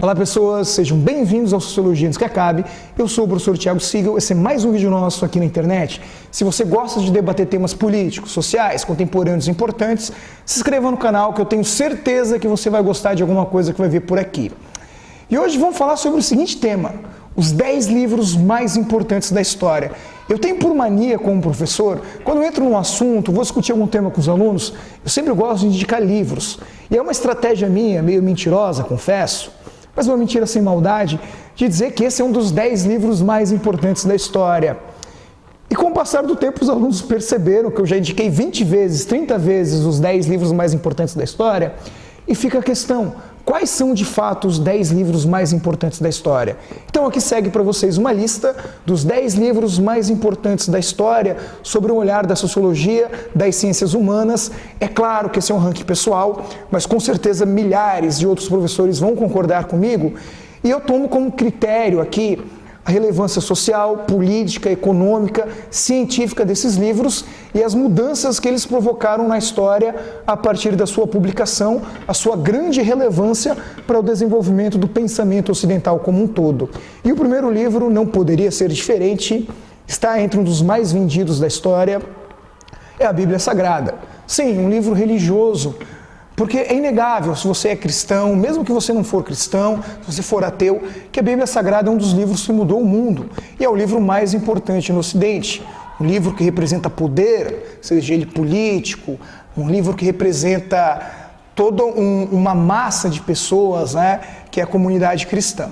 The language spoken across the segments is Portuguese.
Olá pessoas, sejam bem-vindos ao Sociologia Antes que Acabe. Eu sou o professor Thiago Siegel, esse é mais um vídeo nosso aqui na internet. Se você gosta de debater temas políticos, sociais, contemporâneos importantes, se inscreva no canal que eu tenho certeza que você vai gostar de alguma coisa que vai ver por aqui. E hoje vamos falar sobre o seguinte tema: os 10 livros mais importantes da história. Eu tenho por mania como professor, quando eu entro num assunto, vou discutir algum tema com os alunos, eu sempre gosto de indicar livros. E é uma estratégia minha, meio mentirosa, confesso, mas uma mentira sem maldade, de dizer que esse é um dos 10 livros mais importantes da história. E com o passar do tempo, os alunos perceberam que eu já indiquei 20 vezes, 30 vezes os 10 livros mais importantes da história, e fica a questão: quais são de fato os 10 livros mais importantes da história? Então aqui segue para vocês uma lista dos 10 livros mais importantes da história, sobre um olhar da sociologia, das ciências humanas. É claro que esse é um ranking pessoal, mas com certeza milhares de outros professores vão concordar comigo, e eu tomo como critério aqui a relevância social, política, econômica, científica desses livros e as mudanças que eles provocaram na história a partir da sua publicação, a sua grande relevância para o desenvolvimento do pensamento ocidental como um todo. E o primeiro livro não poderia ser diferente, está entre um dos mais vendidos da história, é a Bíblia Sagrada. Sim, um livro religioso, porque é inegável, se você é cristão, mesmo que você não for cristão, se você for ateu, que a Bíblia Sagrada é um dos livros que mudou o mundo e é o livro mais importante no Ocidente. Um livro que representa poder, seja ele político, um livro que representa toda uma massa de pessoas, né, que é a comunidade cristã.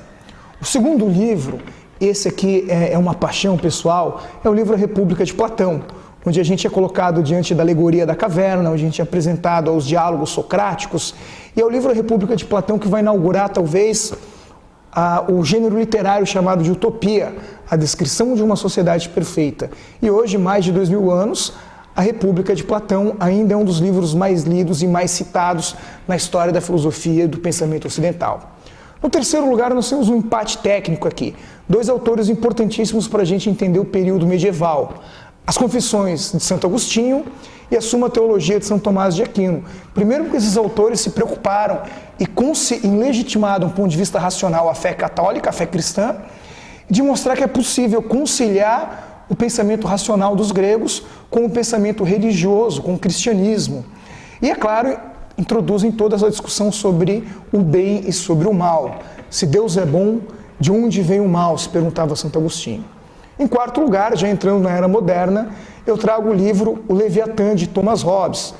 O segundo livro, esse aqui é uma paixão pessoal, é o livro A República de Platão, onde a gente é colocado diante da alegoria da caverna, onde a gente é apresentado aos diálogos socráticos, e é o livro A República de Platão que vai inaugurar, talvez, o gênero literário chamado de utopia, a descrição de uma sociedade perfeita. E hoje, mais de 2000 anos, A República de Platão ainda é um dos livros mais lidos e mais citados na história da filosofia e do pensamento ocidental. No terceiro lugar, nós temos um empate técnico aqui. 2 autores importantíssimos para a gente entender o período medieval: As Confissões de Santo Agostinho e a Suma Teologia de São Tomás de Aquino. Primeiro, porque esses autores se preocuparam em legitimar, de um ponto de vista racional, a fé católica, a fé cristã, de mostrar que é possível conciliar o pensamento racional dos gregos com o pensamento religioso, com o cristianismo. E, é claro, introduzem toda essa discussão sobre o bem e sobre o mal. Se Deus é bom, de onde vem o mal? Se perguntava Santo Agostinho. Em quarto lugar, já entrando na era moderna, eu trago o livro O Leviatã, de Thomas Hobbes.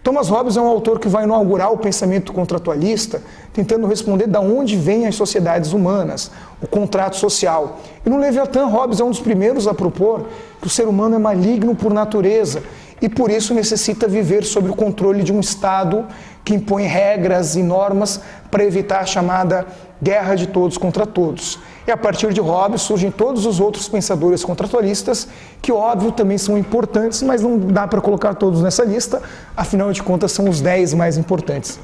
Thomas Hobbes é um autor que vai inaugurar o pensamento contratualista, tentando responder de onde vêm as sociedades humanas, o contrato social. E no Leviatã, Hobbes é um dos primeiros a propor que o ser humano é maligno por natureza e por isso necessita viver sob o controle de um Estado que impõe regras e normas para evitar a chamada guerra de todos contra todos. E a partir de Hobbes surgem todos os outros pensadores contratualistas, que óbvio também são importantes, mas não dá para colocar todos nessa lista, afinal de contas são os 10 mais importantes.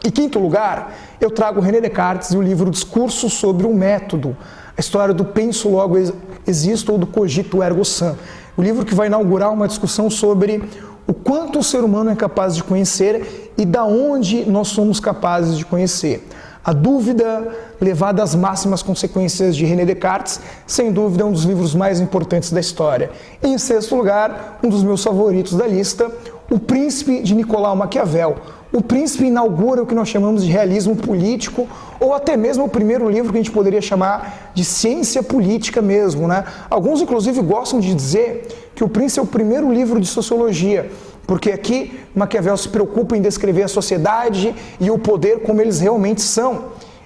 Em quinto lugar, eu trago René Descartes e o livro Discurso sobre o Método, a história do penso logo existo ou do cogito ergo sum, o livro que vai inaugurar uma discussão sobre o quanto o ser humano é capaz de conhecer e da onde nós somos capazes de conhecer. A dúvida levada às máximas consequências de René Descartes, sem dúvida é um dos livros mais importantes da história. E em sexto lugar, um dos meus favoritos da lista, O Príncipe, de Nicolau Maquiavel. O Príncipe inaugura o que nós chamamos de realismo político, ou até mesmo o primeiro livro que a gente poderia chamar de ciência política mesmo, né? Alguns, inclusive, gostam de dizer que O Príncipe é o primeiro livro de sociologia, porque aqui Maquiavel se preocupa em descrever a sociedade e o poder como eles realmente são,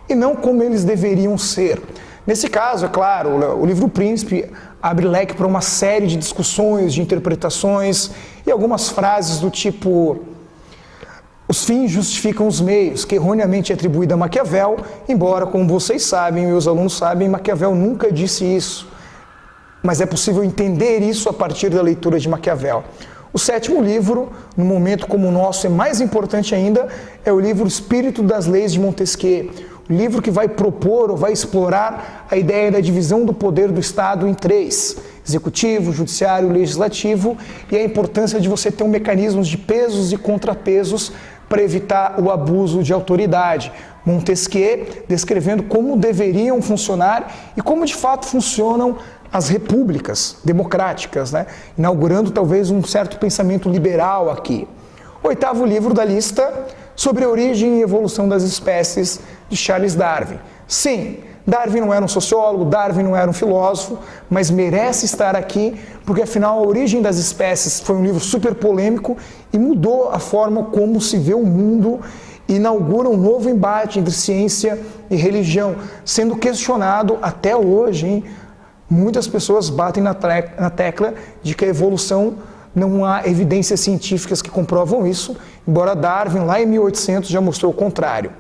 e não como eles deveriam ser. Nesse caso, é claro, o livro Príncipe abre leque para uma série de discussões, de interpretações e algumas frases do tipo: os fins justificam os meios, que erroneamente é atribuída a Maquiavel, embora, como vocês sabem, meus alunos sabem, Maquiavel nunca disse isso. Mas é possível entender isso a partir da leitura de Maquiavel. O sétimo livro, num momento como o nosso, é mais importante ainda, é o livro Espírito das Leis de Montesquieu, o livro que vai propor ou vai explorar a ideia da divisão do poder do Estado em 3, executivo, judiciário, legislativo, e a importância de você ter um mecanismo de pesos e contrapesos para evitar o abuso de autoridade. Montesquieu, descrevendo como deveriam funcionar e como de fato funcionam as repúblicas democráticas, né? Inaugurando talvez um certo pensamento liberal aqui. Oitavo livro da lista, sobre a origem e evolução das espécies, de Charles Darwin. Sim, Darwin não era um sociólogo, Darwin não era um filósofo, mas merece estar aqui, porque afinal A Origem das Espécies foi um livro super polêmico e mudou a forma como se vê o mundo, e inaugura um novo embate entre ciência e religião, sendo questionado até hoje, hein? Muitas pessoas batem na tecla de que a evolução não há evidências científicas que comprovam isso, embora Darwin, lá em 1800, já mostrou o contrário.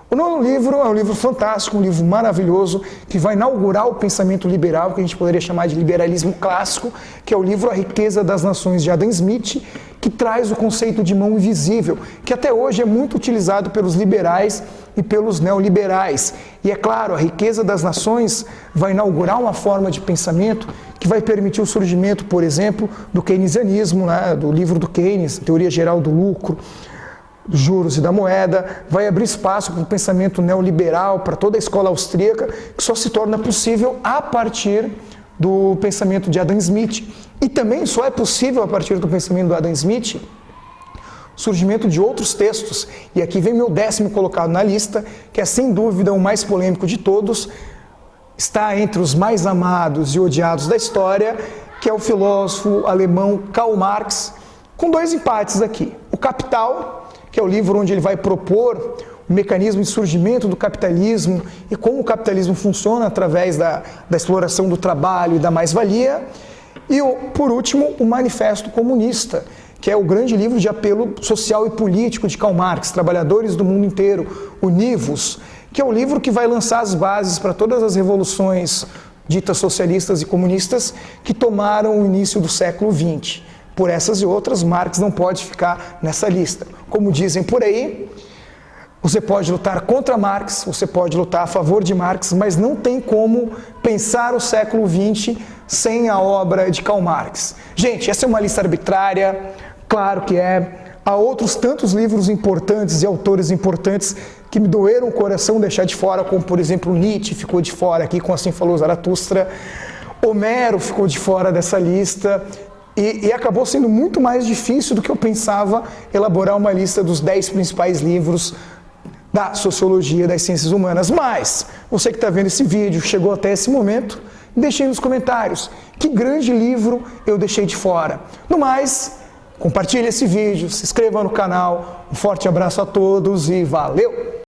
O nono livro é um livro fantástico, um livro maravilhoso, que vai inaugurar o pensamento liberal, que a gente poderia chamar de liberalismo clássico, que é o livro A Riqueza das Nações, de Adam Smith, que traz o conceito de mão invisível, que até hoje é muito utilizado pelos liberais e pelos neoliberais. E é claro, a riqueza das nações vai inaugurar uma forma de pensamento que vai permitir o surgimento, por exemplo, do keynesianismo, né, do livro do Keynes, Teoria Geral do Lucro, dos juros e da moeda, vai abrir espaço para o pensamento neoliberal, para toda a escola austríaca, que só se torna possível a partir do pensamento de Adam Smith. E também só é possível a partir do pensamento do Adam Smith o surgimento de outros textos. E aqui vem meu 10º colocado na lista, que é sem dúvida o mais polêmico de todos, está entre os mais amados e odiados da história, que é o filósofo alemão Karl Marx, com 2 empates aqui. O Capital, que é o livro onde ele vai propor o mecanismo de surgimento do capitalismo e como o capitalismo funciona através da exploração do trabalho e da mais-valia. E, por último, o Manifesto Comunista, que é o grande livro de apelo social e político de Karl Marx, Trabalhadores do Mundo Inteiro, Univos, que é o livro que vai lançar as bases para todas as revoluções ditas socialistas e comunistas que tomaram o início do século XX. Por essas e outras, Marx não pode ficar nessa lista. Como dizem por aí, você pode lutar contra Marx, você pode lutar a favor de Marx, mas não tem como pensar o século XX sem a obra de Karl Marx. Gente, essa é uma lista arbitrária, claro que é. Há outros tantos livros importantes e autores importantes que me doeram o coração deixar de fora, como por exemplo Nietzsche ficou de fora aqui com Assim Falou Zaratustra, Homero ficou de fora dessa lista. E acabou sendo muito mais difícil do que eu pensava elaborar uma lista dos 10 principais livros da sociologia das ciências humanas. Mas, você que está vendo esse vídeo, chegou até esse momento, deixe aí nos comentários que grande livro eu deixei de fora. No mais, compartilhe esse vídeo, se inscreva no canal, um forte abraço a todos e valeu!